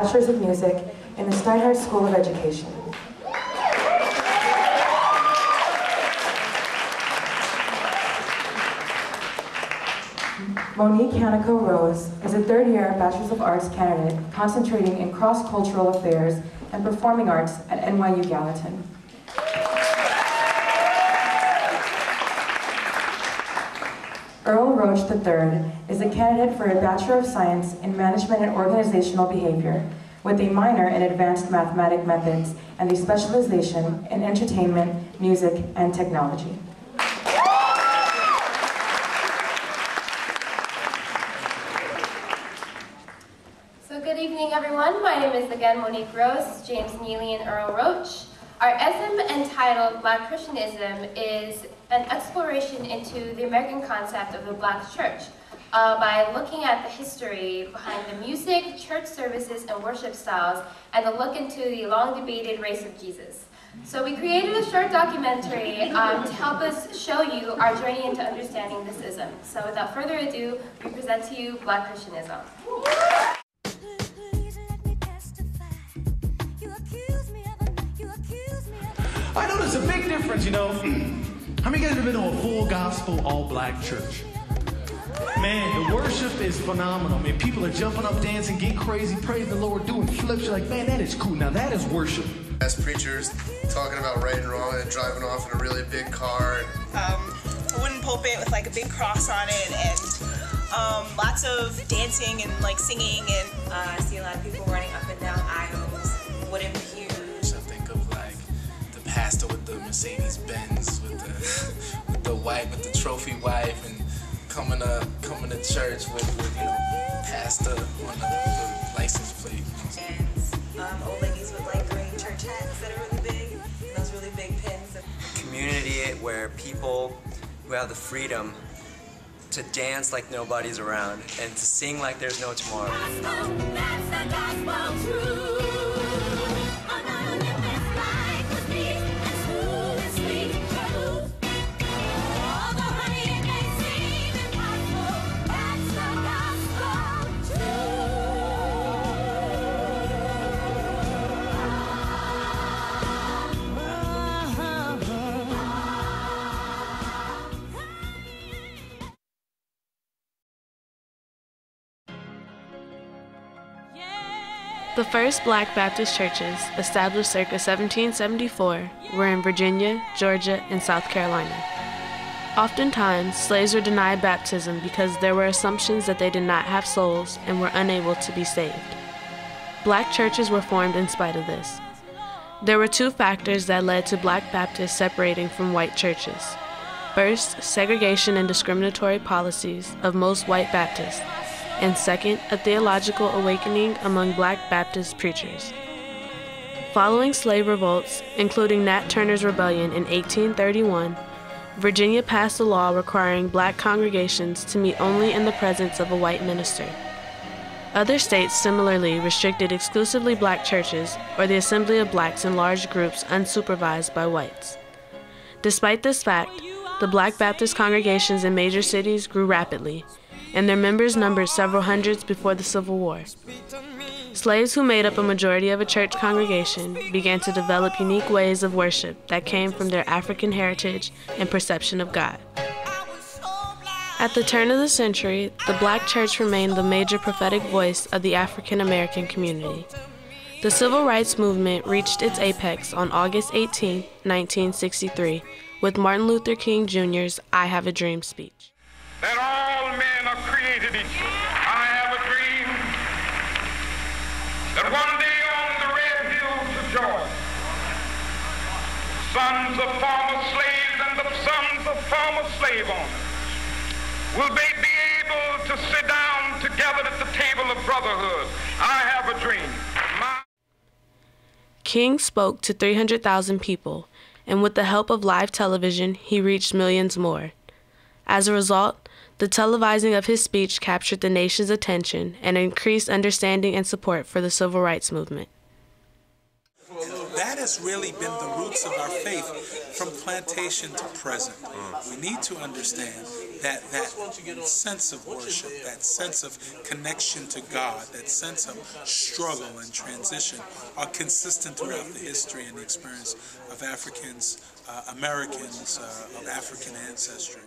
Bachelor's of Music in the Steinhardt School of Education. Monique Hanako Rose is a third-year Bachelor's of Arts candidate concentrating in cross-cultural affairs and performing arts at NYU Gallatin. Earl Roach III is a candidate for a Bachelor of Science in Management and Organizational Behavior with a minor in Advanced Mathematic Methods and a specialization in Entertainment, Music, and Technology. So good evening, everyone. My name is again Monique Rose, James Neely, and Earl Roach. Our ISM entitled Black-Christian-ism is an exploration into the American concept of the Black church by looking at the history behind the music, church services, and worship styles, and a look into the long-debated race of Jesus. So we created a short documentary to help us show you our journey into understanding this ism. So without further ado, we present to you Black-Christian-ism. I know there's a big difference, you know. How many guys have been to a full gospel, all-black church? Man, the worship is phenomenal. I mean, people are jumping up, dancing, getting crazy, praising the Lord, doing flips. You're like, man, that is cool. Now that is worship. As preachers, talking about right and wrong and driving off in a really big car. A wooden pulpit with like a big cross on it, and lots of dancing and like singing, and I see a lot of people running up and down aisles, wooden pews. I think of like the pastor with the Mercedes Benz, with the wife, with the trophy wife, and coming to church with you know, pastor on the license plate. And old ladies with like green church hats that are really big, and those really big pins. Community where people who have the freedom to dance like nobody's around and to sing like there's no tomorrow. The first Black Baptist churches, established circa 1774, were in Virginia, Georgia, and South Carolina. Oftentimes, slaves were denied baptism because there were assumptions that they did not have souls and were unable to be saved. Black churches were formed in spite of this. There were two factors that led to Black Baptists separating from white churches. First, segregation and discriminatory policies of most white Baptists, and second, a theological awakening among Black Baptist preachers. Following slave revolts, including Nat Turner's Rebellion in 1831, Virginia passed a law requiring Black congregations to meet only in the presence of a white minister. Other states similarly restricted exclusively Black churches or the assembly of Blacks in large groups unsupervised by whites. Despite this fact, the Black Baptist congregations in major cities grew rapidly, and their members numbered several hundreds before the Civil War. Slaves who made up a majority of a church congregation began to develop unique ways of worship that came from their African heritage and perception of God. At the turn of the century, the Black church remained the major prophetic voice of the African American community. The Civil Rights Movement reached its apex on August 18, 1963, with Martin Luther King Jr.'s I Have a Dream speech. That all men are created equal. I have a dream that one day on the red hills of Georgia, sons of former slaves and the sons of former slave owners will they be able to sit down together at the table of brotherhood. I have a dream. King spoke to 300,000 people, and with the help of live television, he reached millions more. As a result, the televising of his speech captured the nation's attention and increased understanding and support for the civil rights movement. That is has really been the roots of our faith from plantation to present. We need to understand that sense of worship, that sense of connection to God, that sense of struggle and transition are consistent throughout the history and the experience of Africans, Americans of African ancestry.